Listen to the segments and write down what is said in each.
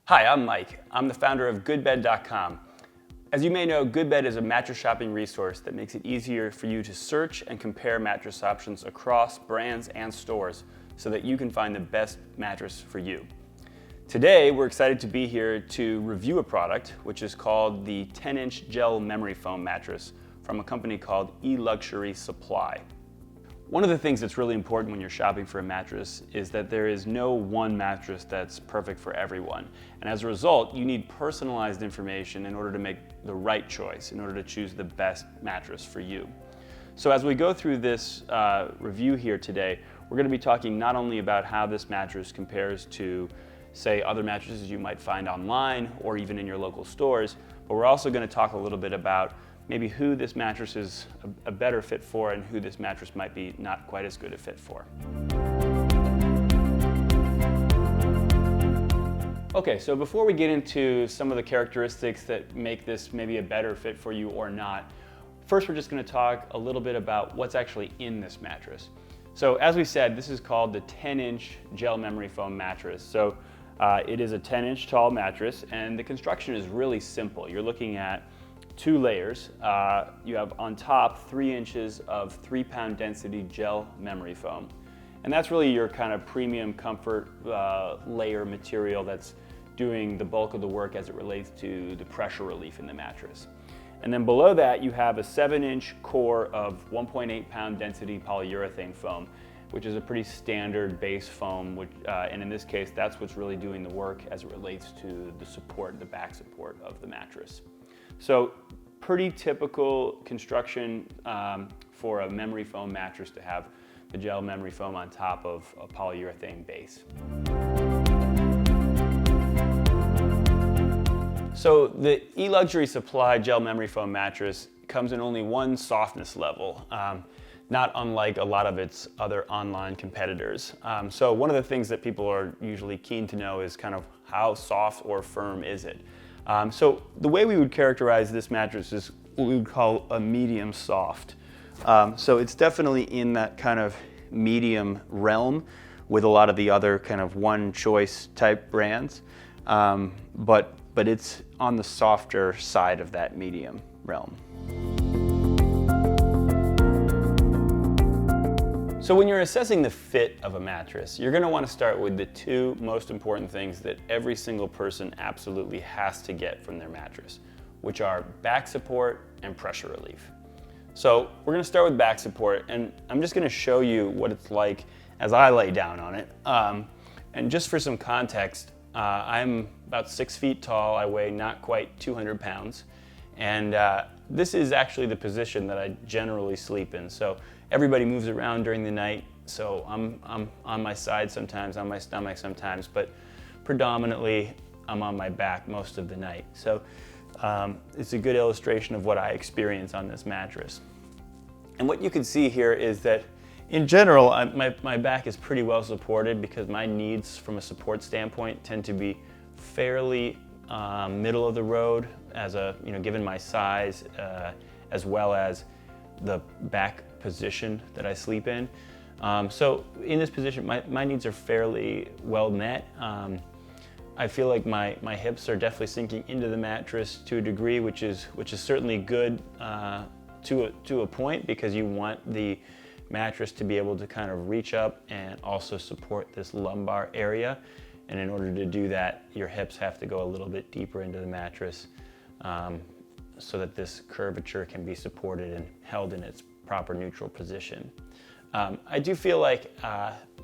Hi, I'm Mike. I'm the founder of GoodBed.com. As you may know, GoodBed is a mattress shopping resource that makes it easier for you to search and compare mattress options across brands and stores so that you can find the best mattress for you. Today, we're excited to be here to review a product which is called the 10-inch gel memory foam mattress from a company called eLuxurySupply. One of the things that's really important when you're shopping for a mattress is that there is no one mattress that's perfect for everyone. And as a result, you need personalized information in order to make the right choice, in order to choose the best mattress for you. So as we go through this review here today, we're going to be talking not only about how this mattress compares to, say, other mattresses you might find online or even in your local stores, but we're also going to talk a little bit about maybe who this mattress is a better fit for and who this mattress might be not quite as good a fit for. Okay, so before we get into some of the characteristics that make this maybe a better fit for you or not, first we're just going to talk a little bit about what's actually in this mattress. So as we said, this is called the 10-inch gel memory foam mattress. So it is a 10-inch tall mattress, and the construction is really simple. You're looking at 2 layers. You have on top 3 inches of 3-pound density gel memory foam. And that's really your kind of premium comfort layer material that's doing the bulk of the work as it relates to the pressure relief in the mattress. And then below that you have a 7-inch core of 1.8-pound density polyurethane foam, which is a pretty standard base foam, and in this case that's what's really doing the work as it relates to the support, the back support of the mattress. So pretty typical construction for a memory foam mattress to have the gel memory foam on top of a polyurethane base. So the eLuxurySupply gel memory foam mattress comes in only one softness level, not unlike a lot of its other online competitors. So one of the things that people are usually keen to know is kind of how soft or firm is it? So the way we would characterize this mattress is what we would call a medium soft. So it's definitely in that kind of medium realm with a lot of the other kind of one choice type brands, but it's on the softer side of that medium realm. So when you're assessing the fit of a mattress, you're going to want to start with the 2 most important things that every single person absolutely has to get from their mattress, which are back support and pressure relief. So we're going to start with back support, and I'm just going to show you what it's like as I lay down on it. And just for some context, I'm about 6 feet tall, I weigh not quite 200 pounds, and this is actually the position that I generally sleep in. So everybody moves around during the night, so I'm on my side sometimes, on my stomach sometimes, but predominantly I'm on my back most of the night. So it's a good illustration of what I experience on this mattress. And what you can see here is that in general, my back is pretty well supported because my needs from a support standpoint tend to be fairly middle of the road given my size as well as the back position that I sleep in. So in this position, my needs are fairly well met. I feel like my hips are definitely sinking into the mattress to a degree, which is certainly good to a point, because you want the mattress to be able to kind of reach up and also support this lumbar area. And in order to do that, your hips have to go a little bit deeper into the mattress so that this curvature can be supported and held in its proper neutral position. I do feel like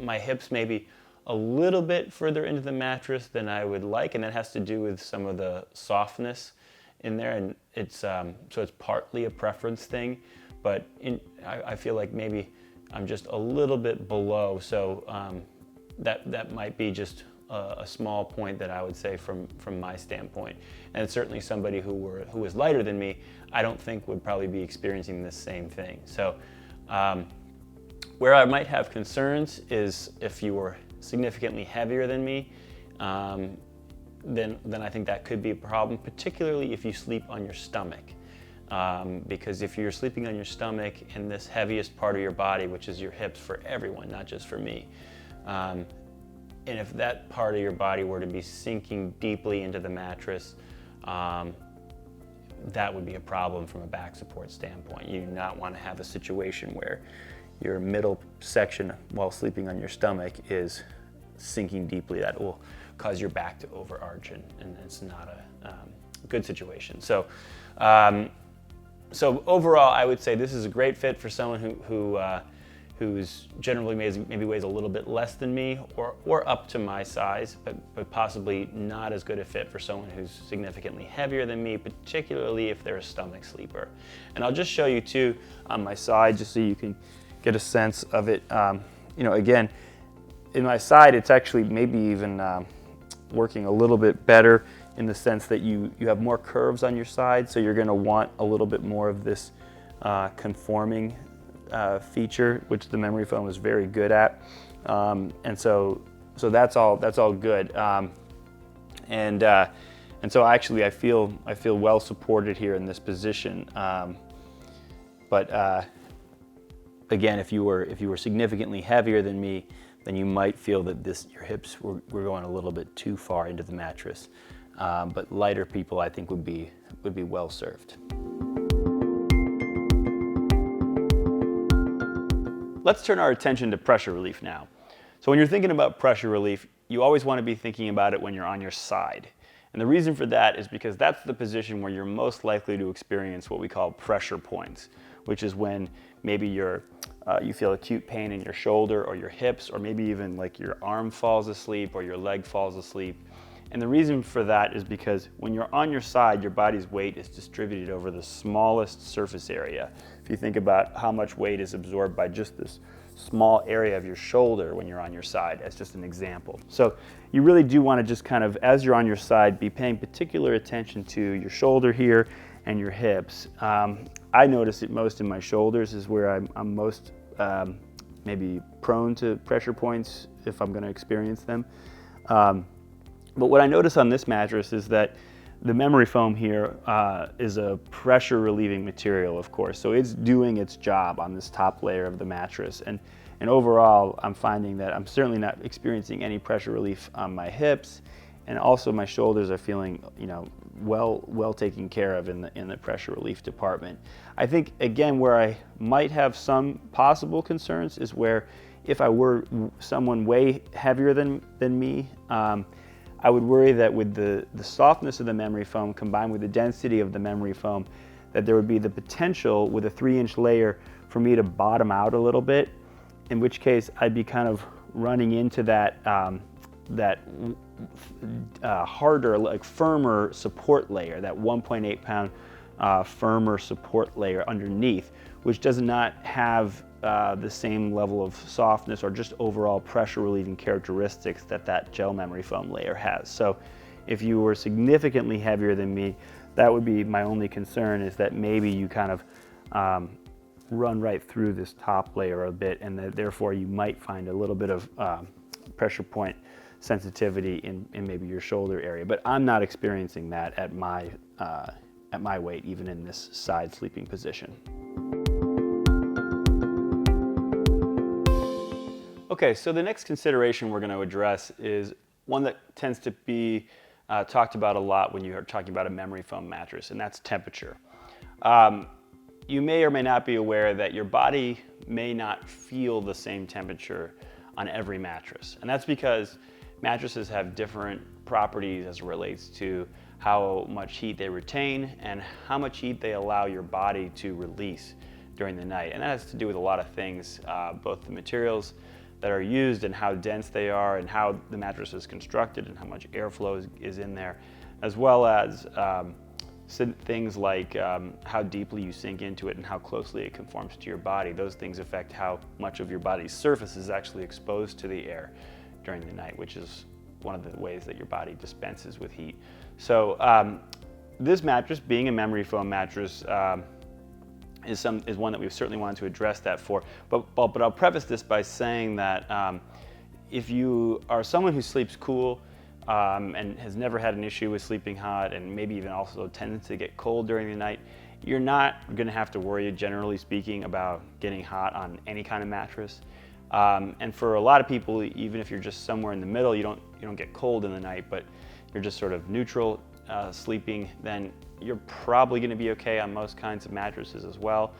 my hips may be a little bit further into the mattress than I would like, and that has to do with some of the softness in there, and so it's partly a preference thing, but I feel like maybe I'm just a little bit below, so that might be just a small point that I would say from my standpoint. And certainly somebody who is lighter than me, I don't think would probably be experiencing this same thing. So where I might have concerns is if you were significantly heavier than me, then I think that could be a problem, particularly if you sleep on your stomach. Because if you're sleeping on your stomach in this heaviest part of your body, which is your hips for everyone, not just for me, And if that part of your body were to be sinking deeply into the mattress, that would be a problem from a back support standpoint. You do not want to have a situation where your middle section while sleeping on your stomach is sinking deeply. That will cause your back to overarch, and it's not a good situation. So, so overall, I would say this is a great fit for someone who's generally maybe weighs a little bit less than me or up to my size, but possibly not as good a fit for someone who's significantly heavier than me, particularly if they're a stomach sleeper. And I'll just show you too on my side, just so you can get a sense of it. You know, again, in my side, it's actually maybe even working a little bit better in the sense that you have more curves on your side, so you're gonna want a little bit more of this conforming feature, which the memory foam is very good at, and so that's all good, and so actually I feel well supported here in this position, but again, if you were significantly heavier than me, then you might feel that your hips were going a little bit too far into the mattress, but lighter people I think would be well served. Let's turn our attention to pressure relief now. So when you're thinking about pressure relief, you always want to be thinking about it when you're on your side. And the reason for that is because that's the position where you're most likely to experience what we call pressure points, which is when maybe you feel acute pain in your shoulder or your hips, or maybe even like your arm falls asleep or your leg falls asleep. And the reason for that is because when you're on your side, your body's weight is distributed over the smallest surface area. If you think about how much weight is absorbed by just this small area of your shoulder when you're on your side, as just an example. So you really do want to just kind of, as you're on your side, be paying particular attention to your shoulder here and your hips. I notice it most in my shoulders is where I'm most maybe prone to pressure points if I'm going to experience them. But what I notice on this mattress is that the memory foam here is a pressure relieving material, of course, so it's doing its job on this top layer of the mattress. And overall, I'm finding that I'm certainly not experiencing any pressure relief on my hips, and also my shoulders are feeling, you know, well taken care of in the pressure relief department. I think, again, where I might have some possible concerns is where if I were someone way heavier than me, I would worry that with the softness of the memory foam combined with the density of the memory foam, that there would be the potential with a 3-inch layer for me to bottom out a little bit, in which case I'd be kind of running into that harder, like firmer support layer, that 1.8 pound firmer support layer underneath, which does not have the same level of softness or just overall pressure relieving characteristics that gel memory foam layer has. So if you were significantly heavier than me, that would be my only concern, is that maybe you kind of run right through this top layer a bit, and that therefore you might find a little bit of pressure point sensitivity in maybe your shoulder area. But I'm not experiencing that at my weight, even in this side sleeping position. Okay, so the next consideration we're going to address is one that tends to be talked about a lot when you are talking about a memory foam mattress, and that's temperature. You may or may not be aware that your body may not feel the same temperature on every mattress, and that's because mattresses have different properties as it relates to how much heat they retain and how much heat they allow your body to release during the night. And that has to do with a lot of things, both the materials that are used and how dense they are and how the mattress is constructed and how much airflow is in there, as well as things like how deeply you sink into it and how closely it conforms to your body. Those things affect how much of your body's surface is actually exposed to the air during the night, which is one of the ways that your body dispenses with heat. So this mattress, being a memory foam mattress, is one that we've certainly wanted to address that for. But I'll preface this by saying that if you are someone who sleeps cool and has never had an issue with sleeping hot, and maybe even also tends to get cold during the night, you're not going to have to worry, generally speaking, about getting hot on any kind of mattress. And for a lot of people, even if you're just somewhere in the middle, you don't get cold in the night, but you're just sort of neutral sleeping, then you're probably going to be okay on most kinds of mattresses as well.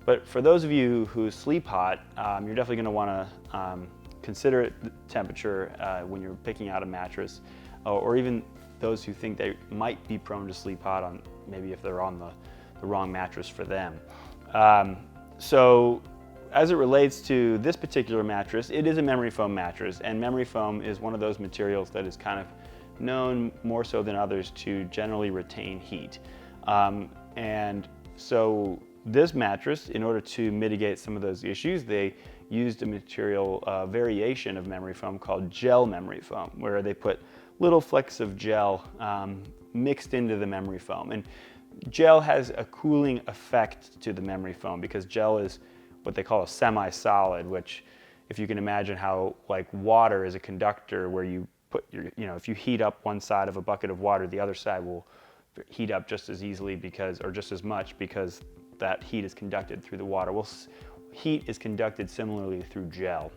But for those of you who sleep hot, you're definitely going to want to consider the temperature when you're picking out a mattress, or even those who think they might be prone to sleep hot, on maybe if they're on the wrong mattress for them. So as it relates to this particular mattress, it is a memory foam mattress, and memory foam is one of those materials that is kind of known more so than others to generally retain heat. And so this mattress, in order to mitigate some of those issues, they used a material variation of memory foam called gel memory foam, where they put little flecks of gel mixed into the memory foam. And gel has a cooling effect to the memory foam because gel is what they call a semi-solid, which, if you can imagine how like water is a conductor, where you put your, if you heat up one side of a bucket of water, the other side will heat up just as easily or just as much, because that heat is conducted through the water. Well, heat is conducted similarly through gel.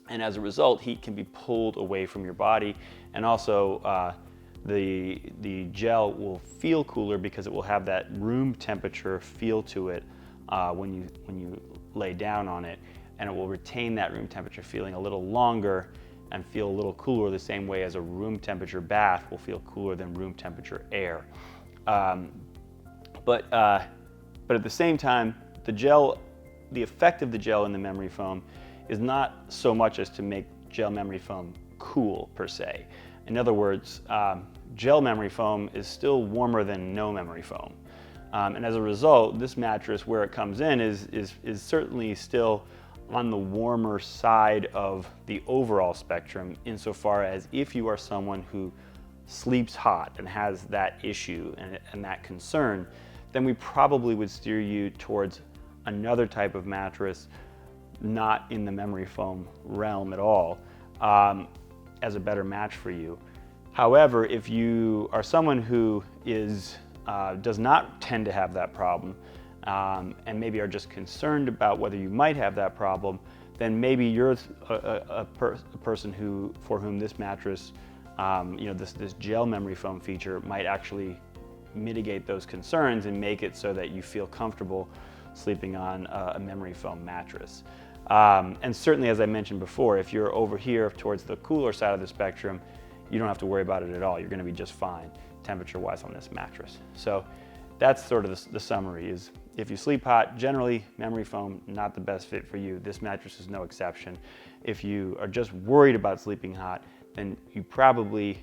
And as a result, heat can be pulled away from your body, and also the gel will feel cooler because it will have that room temperature feel to it when you lay down on it, and it will retain that room temperature feeling a little longer and feel a little cooler, the same way as a room temperature bath will feel cooler than room temperature air. But at the same time, the effect of the gel in the memory foam is not so much as to make gel memory foam cool per se. In other words, gel memory foam is still warmer than no memory foam. And as a result, this mattress, where it comes in, is certainly still on the warmer side of the overall spectrum, insofar as if you are someone who sleeps hot and has that issue and that concern, then we probably would steer you towards another type of mattress, not in the memory foam realm at all, as a better match for you. However, if you are someone who does not tend to have that problem, and maybe are just concerned about whether you might have that problem, then maybe you're a person for whom this mattress, this gel memory foam feature might actually mitigate those concerns and make it so that you feel comfortable sleeping on a memory foam mattress. And certainly, as I mentioned before, if you're over here towards the cooler side of the spectrum, you don't have to worry about it at all. You're going to be just fine temperature-wise on this mattress. So that's sort of the summary is, if you sleep hot, generally memory foam, not the best fit for you. This mattress is no exception. If you are just worried about sleeping hot, then you probably,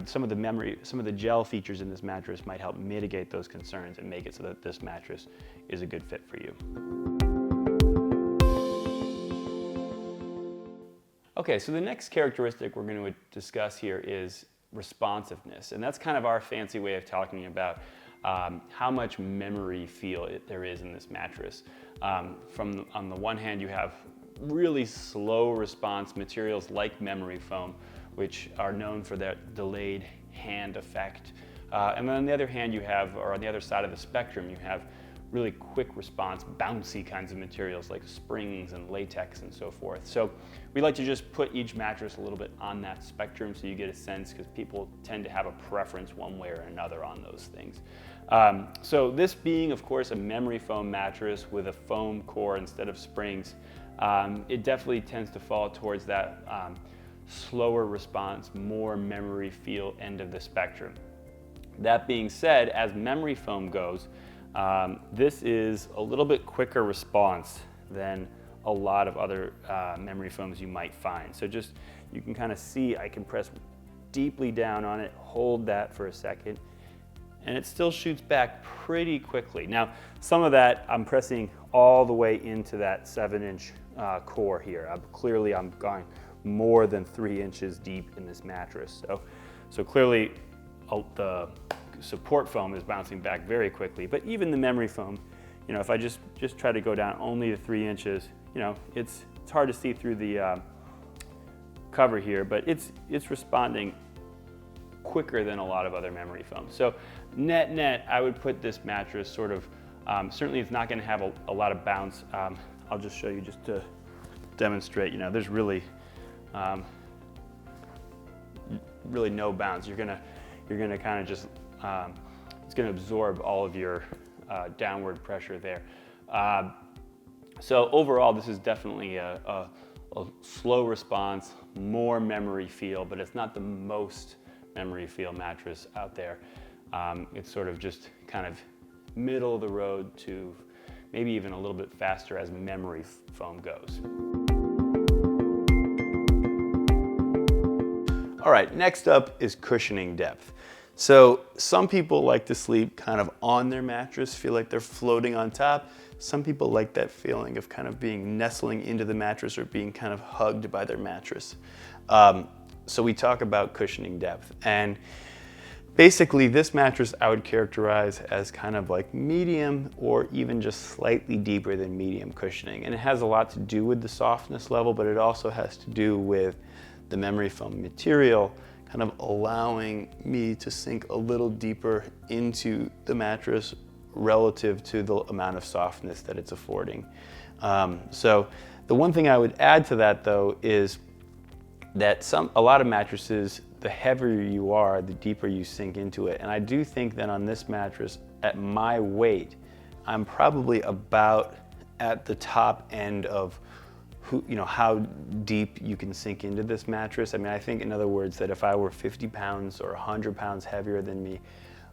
some of the gel features in this mattress might help mitigate those concerns and make it so that this mattress is a good fit for you. Okay, so the next characteristic we're going to discuss here is responsiveness, and that's kind of our fancy way of talking about how much memory feel there is in this mattress. On the one hand, you have really slow response materials like memory foam, which are known for their delayed hand effect. And then on the other hand, on the other side of the spectrum, you have really quick response, bouncy kinds of materials like springs and latex and so forth. So we like to just put each mattress a little bit on that spectrum so you get a sense, because people tend to have a preference one way or another on those things. So this being, of course, a memory foam mattress with a foam core instead of springs, it definitely tends to fall towards that slower response, more memory feel end of the spectrum. That being said, as memory foam goes, this is a little bit quicker response than a lot of other memory foams you might find. So just, you can kind of see, I can press deeply down on it, hold that for a second, and it still shoots back pretty quickly. Now, some of that I'm pressing all the way into that 7-inch core here. Clearly I'm going more than 3 inches deep in this mattress. So clearly the support foam is bouncing back very quickly, but even the memory foam, if I just try to go down only to 3 inches, it's hard to see through the cover here, but it's responding quicker than a lot of other memory foams. So net, I would put this mattress sort of, certainly it's not going to have a lot of bounce. I'll just show you just to demonstrate, you know, there's really really no bounce. You're gonna kind of just, it's gonna absorb all of your downward pressure there. So overall, this is definitely a slow response, more memory feel, but it's not the most memory feel mattress out there. It's sort of just kind of middle of the road to maybe even a little bit faster as memory foam goes. All right, next up is cushioning depth. So some people like to sleep kind of on their mattress, feel like they're floating on top. Some people like that feeling of kind of being nestling into the mattress or being kind of hugged by their mattress. So we talk about cushioning depth, and basically this mattress I would characterize as kind of like medium or even just slightly deeper than medium cushioning. And it has a lot to do with the softness level, but it also has to do with the memory foam material kind of allowing me to sink a little deeper into the mattress relative to the amount of softness that it's affording. So the one thing I would add to that though is that a lot of mattresses, the heavier you are, the deeper you sink into it. And I do think that on this mattress, at my weight, I'm probably about at the top end of how deep you can sink into this mattress. I mean, I think in other words that if I were 50 pounds or 100 pounds heavier than me,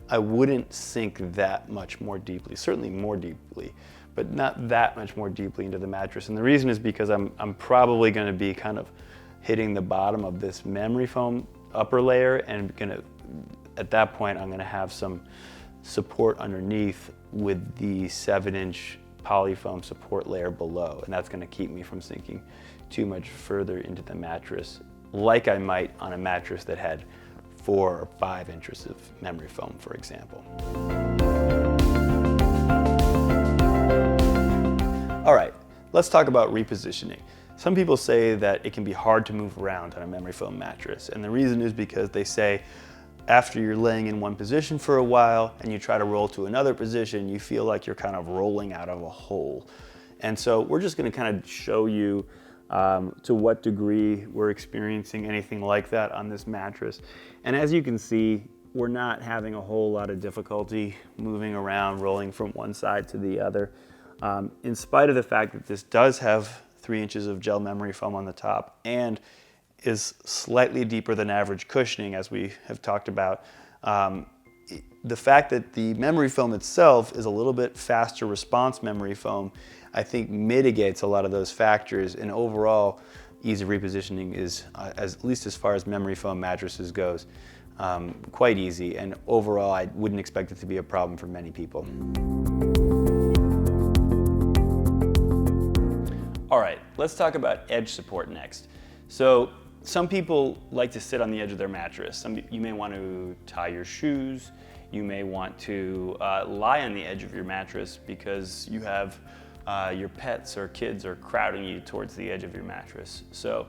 I wouldn't sink that much more deeply, certainly more deeply, but not that much more deeply into the mattress. And the reason is because I'm probably gonna be kind of hitting the bottom of this memory foam upper layer, and at that point, I'm gonna have some support underneath with the 7-inch polyfoam support layer below, and that's gonna keep me from sinking too much further into the mattress, like I might on a mattress that had 4 or 5 inches of memory foam, for example. All right, let's talk about repositioning. Some people say that it can be hard to move around on a memory foam mattress, and the reason is because they say after you're laying in one position for a while and you try to roll to another position, you feel like you're kind of rolling out of a hole. And so we're just gonna kind of show you to what degree we're experiencing anything like that on this mattress. And as you can see, we're not having a whole lot of difficulty moving around, rolling from one side to the other. In spite of the fact that this does have 3 inches of gel memory foam on the top and is slightly deeper than average cushioning, as we have talked about. The fact that the memory foam itself is a little bit faster response memory foam, I think mitigates a lot of those factors, and overall, ease of repositioning is, at least as far as memory foam mattresses goes, quite easy, and overall, I wouldn't expect it to be a problem for many people. All right, let's talk about edge support next. So some people like to sit on the edge of their mattress. You may want to tie your shoes. You may want to lie on the edge of your mattress because you have your pets or kids are crowding you towards the edge of your mattress. So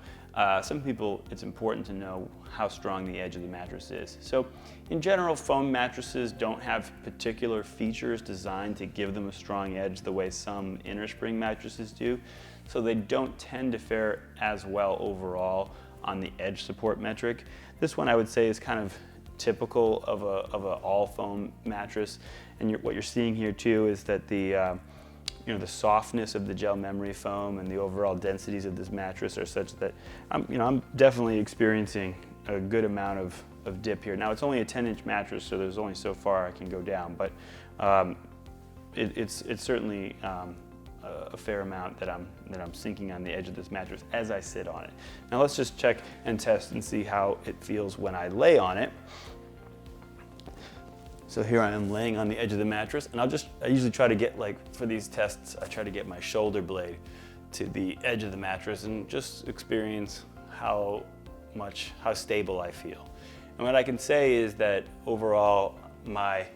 some people, it's important to know how strong the edge of the mattress is. So in general, foam mattresses don't have particular features designed to give them a strong edge the way some innerspring mattresses do. So they don't tend to fare as well overall on the edge support metric. This one I would say is kind of typical of a all foam mattress. And what you're seeing here too is that the softness of the gel memory foam and the overall densities of this mattress are such that I'm definitely experiencing a good amount of dip here. Now it's only a 10-inch mattress, so there's only so far I can go down, but it's certainly a fair amount that I'm sinking on the edge of this mattress as I sit on it. Now let's just check and test and see how it feels when I lay on it. So here I am laying on the edge of the mattress, and I usually try to get, for these tests, I try to get my shoulder blade to the edge of the mattress and just experience how stable I feel. And what I can say is that overall, I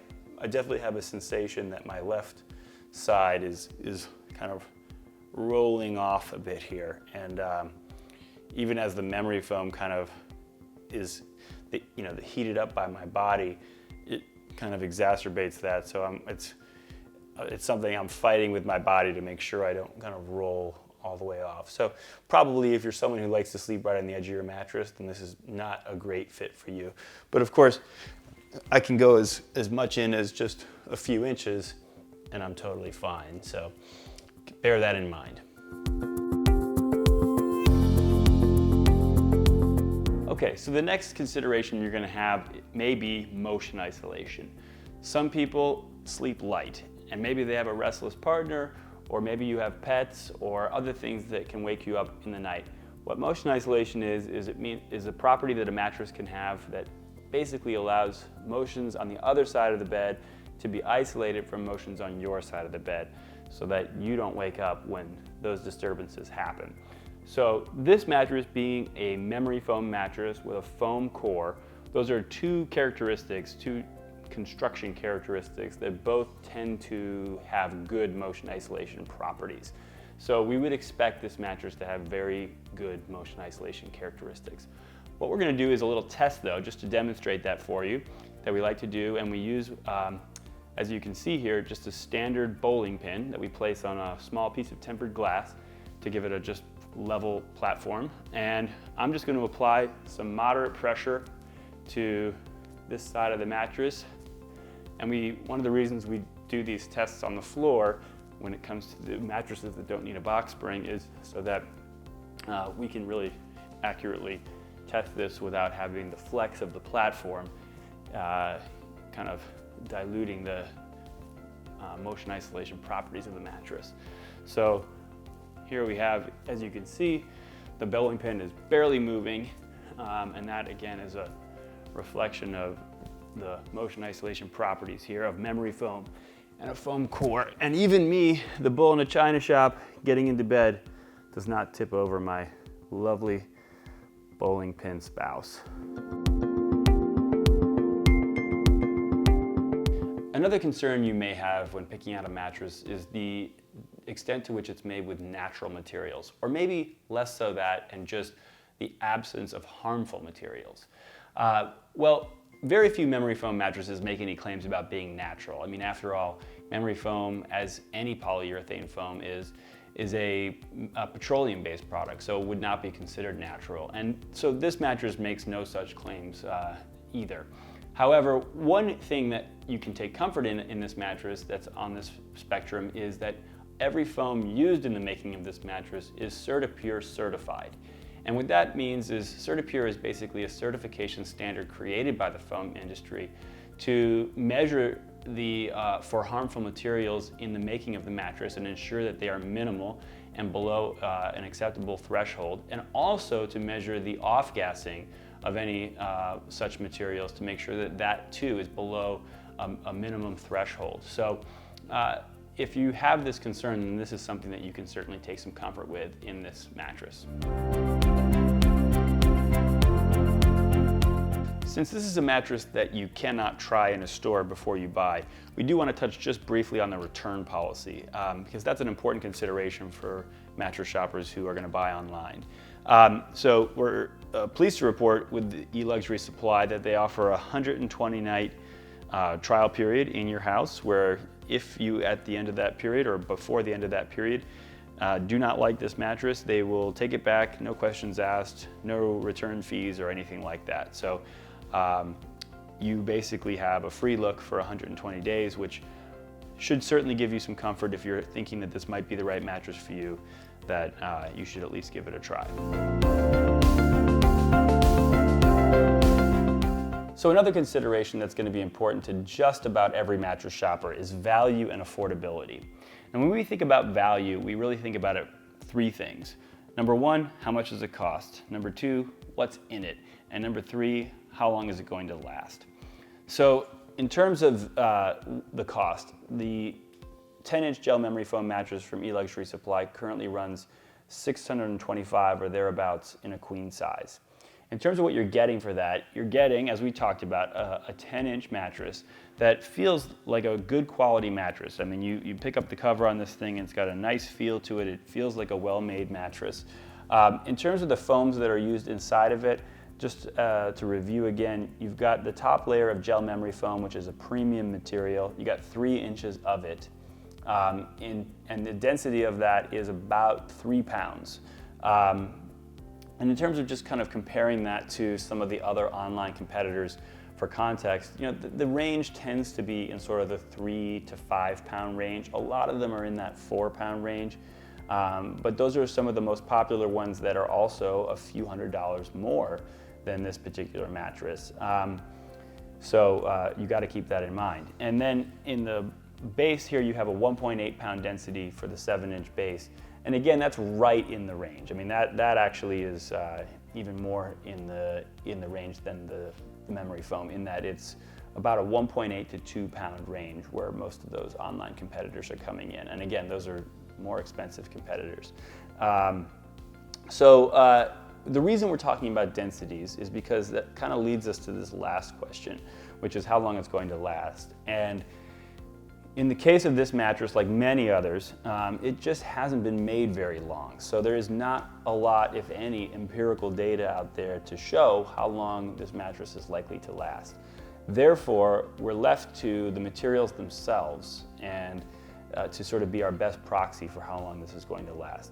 definitely have a sensation that my left side is kind of rolling off a bit here. And even as the memory foam kind of is, heated up by my body, it kind of exacerbates that. So it's something I'm fighting with my body to make sure I don't kind of roll all the way off. So probably if you're someone who likes to sleep right on the edge of your mattress, then this is not a great fit for you. But of course, I can go as much in as just a few inches and I'm totally fine. So bear that in mind. Okay, so the next consideration you're gonna have may be motion isolation. Some people sleep light, and maybe they have a restless partner, or maybe you have pets or other things that can wake you up in the night. What motion isolation is a property that a mattress can have that basically allows motions on the other side of the bed to be isolated from motions on your side of the bed so that you don't wake up when those disturbances happen. So this mattress being a memory foam mattress with a foam core, those are two construction characteristics that both tend to have good motion isolation properties. So we would expect this mattress to have very good motion isolation characteristics. What we're going to do is a little test though, just to demonstrate that for you, that we like to do, and we use, as you can see here, just a standard bowling pin that we place on a small piece of tempered glass to give it a just level platform. And I'm just going to apply some moderate pressure to this side of the mattress. And one of the reasons we do these tests on the floor when it comes to the mattresses that don't need a box spring is so that we can really accurately test this without having the flex of the platform kind of diluting the motion isolation properties of the mattress. So here we have, as you can see, the bowling pin is barely moving, and that again is a reflection of the motion isolation properties here of memory foam and a foam core. And even me, the bull in a china shop, getting into bed does not tip over my lovely bowling pin spouse. Another concern you may have when picking out a mattress is the extent to which it's made with natural materials, or maybe less so that and just the absence of harmful materials. Well, very few memory foam mattresses make any claims about being natural. I mean, after all, memory foam, as any polyurethane foam is a petroleum-based product, so it would not be considered natural. And so this mattress makes no such claims either. However, one thing that you can take comfort in this mattress that's on this spectrum is that every foam used in the making of this mattress is CertaPure certified. And what that means is CertaPure is basically a certification standard created by the foam industry to measure for harmful materials in the making of the mattress and ensure that they are minimal and below an acceptable threshold, and also to measure the off-gassing of any such materials to make sure that that too is below a minimum threshold. So if you have this concern, then this is something that you can certainly take some comfort with in this mattress. Since this is a mattress that you cannot try in a store before you buy, we do want to touch just briefly on the return policy, because that's an important consideration for mattress shoppers who are going to buy online. So we're pleased to report with the eLuxurySupply that they offer a 120-night trial period in your house, where if you at the end of that period or before the end of that period do not like this mattress, they will take it back, no questions asked, no return fees or anything like that. So you basically have a free look for 120 days, which should certainly give you some comfort if you're thinking that this might be the right mattress for you, that you should at least give it a try. So another consideration that's going to be important to just about every mattress shopper is value and affordability. And when we think about value, we really think about it three things. Number one, how much does it cost? Number two, what's in it? And number three, how long is it going to last? So in terms of the cost, the 10-inch gel memory foam mattress from eLuxurySupply currently runs $625 or thereabouts in a queen size. In terms of what you're getting for that, you're getting, as we talked about, a 10-inch mattress that feels like a good quality mattress. I mean, you pick up the cover on this thing and it's got a nice feel to it. It feels like a well-made mattress. In terms of the foams that are used inside of it, just to review again, you've got the top layer of gel memory foam, which is a premium material. You got 3 inches of it. and the density of that is about 3 pounds. And in terms of just kind of comparing that to some of the other online competitors, for context, the range tends to be in sort of the 3 to 5 pound range. A lot of them are in that 4 pound range, but those are some of the most popular ones that are also a few $100s more than this particular mattress. So you got to keep that in mind. And then in the base here, you have a 1.8 pound density for the 7-inch base. And again, that's right in the range. I mean, that actually is even more in the range than the memory foam, in that it's about a 1.8 to 2 pound range where most of those online competitors are coming in. And again, those are more expensive competitors. So the reason we're talking about densities is because that kind of leads us to this last question, which is how long it's going to last. And in the case of this mattress, like many others, it just hasn't been made very long. So there is not a lot, if any, empirical data out there to show how long this mattress is likely to last. Therefore, we're left to the materials themselves and to sort of be our best proxy for how long this is going to last.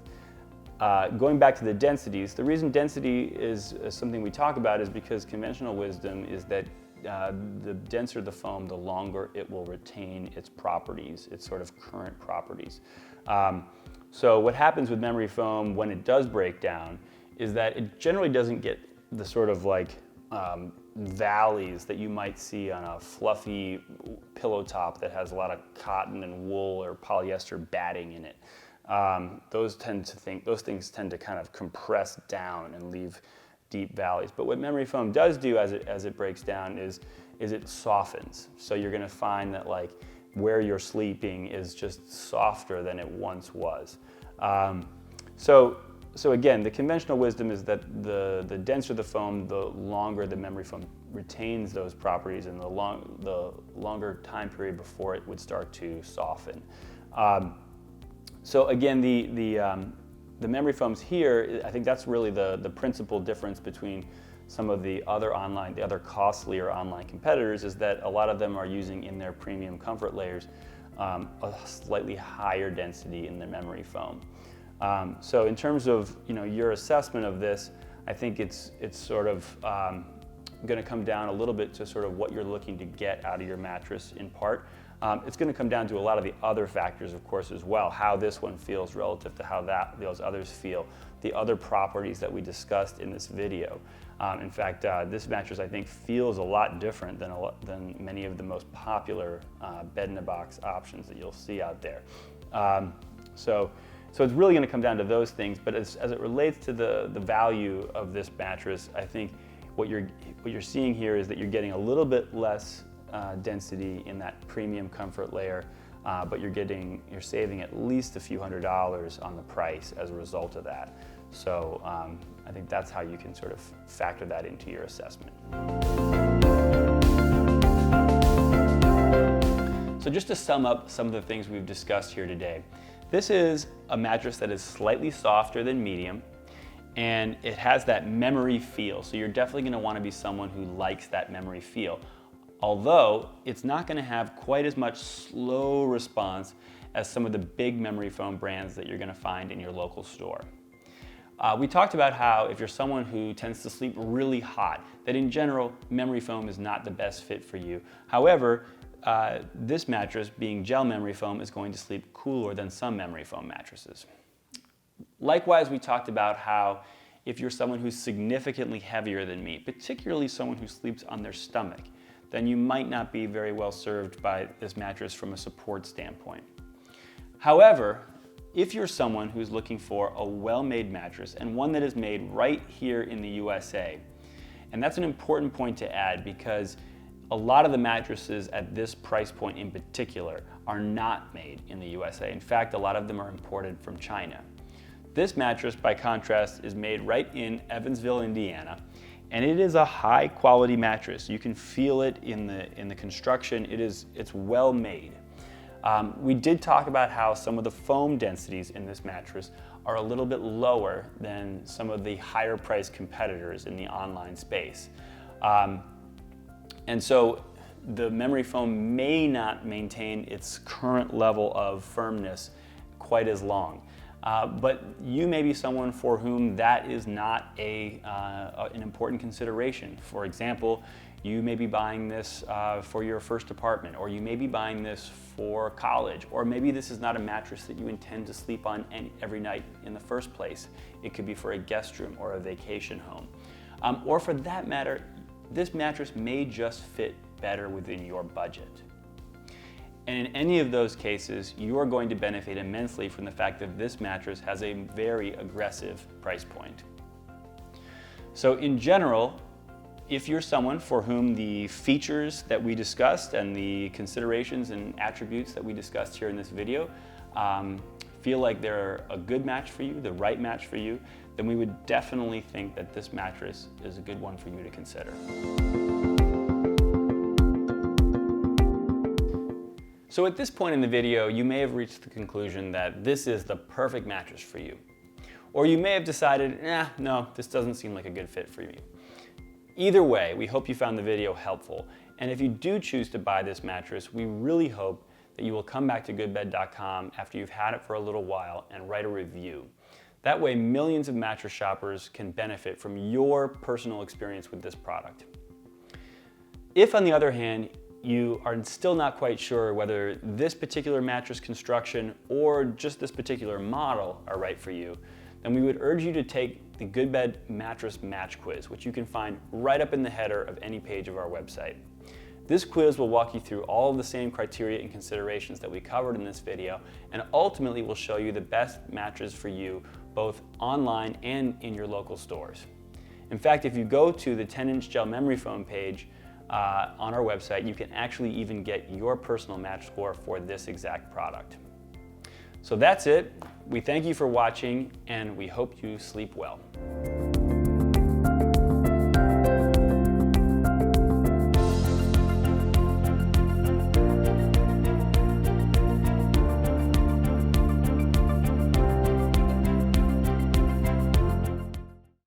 Going back to the densities, the reason density is something we talk about is because conventional wisdom is that the denser the foam, the longer it will retain its properties, its sort of current properties. So what happens with memory foam when it does break down is that it generally doesn't get the sort of like valleys that you might see on a fluffy pillow top that has a lot of cotton and wool or polyester batting in it. Those things tend to kind of compress down and leave deep valleys. But what memory foam does do as it breaks down is it softens. So you're going to find that like where you're sleeping is just softer than it once was. So again, the conventional wisdom is that the denser the foam, the longer the memory foam retains those properties, and the longer time period before it would start to soften. So again, the memory foams here, I think that's really the principal difference between some of the other costlier online competitors, is that a lot of them are using in their premium comfort layers a slightly higher density in the memory foam. So in terms of your assessment of this, I think it's sort of going to come down a little bit to sort of what you're looking to get out of your mattress in part. It's going to come down to a lot of the other factors, of course, as well. How this one feels relative to how those others feel. The other properties that we discussed in this video. In fact, this mattress, I think, feels a lot different than many of the most popular bed-in-a-box options that you'll see out there. So it's really going to come down to those things. But as it relates to the value of this mattress, I think what you're seeing here is that you're getting a little bit less density in that premium comfort layer, but you're saving at least a few $100s on the price as a result of that. So I think that's how you can sort of factor that into your assessment. So just to sum up some of the things we've discussed here today, this is a mattress that is slightly softer than medium, and it has that memory feel. So you're definitely going to want to be someone who likes that memory feel. Although it's not going to have quite as much slow response as some of the big memory foam brands that you're going to find in your local store. We talked about how if you're someone who tends to sleep really hot, that in general, memory foam is not the best fit for you. However, this mattress, being gel memory foam, is going to sleep cooler than some memory foam mattresses. Likewise, we talked about how if you're someone who's significantly heavier than me, particularly someone who sleeps on their stomach, then you might not be very well served by this mattress from a support standpoint. However, if you're someone who's looking for a well-made mattress and one that is made right here in the USA, and that's an important point to add because a lot of the mattresses at this price point in particular are not made in the USA. In fact, a lot of them are imported from China. This mattress, by contrast, is made right in Evansville, Indiana, and it is a high quality mattress. You can feel it in the construction. It's well made. We did talk about how some of the foam densities in this mattress are a little bit lower than some of the higher priced competitors in the online space. And so the memory foam may not maintain its current level of firmness quite as long. But you may be someone for whom that is not an important consideration. For example, you may be buying this for your first apartment, or you may be buying this for college, or maybe this is not a mattress that you intend to sleep on every night in the first place. It could be for a guest room or a vacation home. Or for that matter, this mattress may just fit better within your budget. And in any of those cases, you are going to benefit immensely from the fact that this mattress has a very aggressive price point. So in general, if you're someone for whom the features that we discussed and the considerations and attributes that we discussed here in this video feel like they're a good match for you, the right match for you, then we would definitely think that this mattress is a good one for you to consider. So at this point in the video, you may have reached the conclusion that this is the perfect mattress for you. Or you may have decided, no, this doesn't seem like a good fit for you. Either way, we hope you found the video helpful. And if you do choose to buy this mattress, we really hope that you will come back to GoodBed.com after you've had it for a little while and write a review. That way, millions of mattress shoppers can benefit from your personal experience with this product. If, on the other hand, you are still not quite sure whether this particular mattress construction or just this particular model are right for you, then we would urge you to take the GoodBed Mattress Match Quiz, which you can find right up in the header of any page of our website. This quiz will walk you through all of the same criteria and considerations that we covered in this video, and ultimately will show you the best mattress for you, both online and in your local stores. In fact, if you go to the 10-inch gel memory foam page on our website, you can actually even get your personal match score for this exact product. So that's it. We thank you for watching, and we hope you sleep well.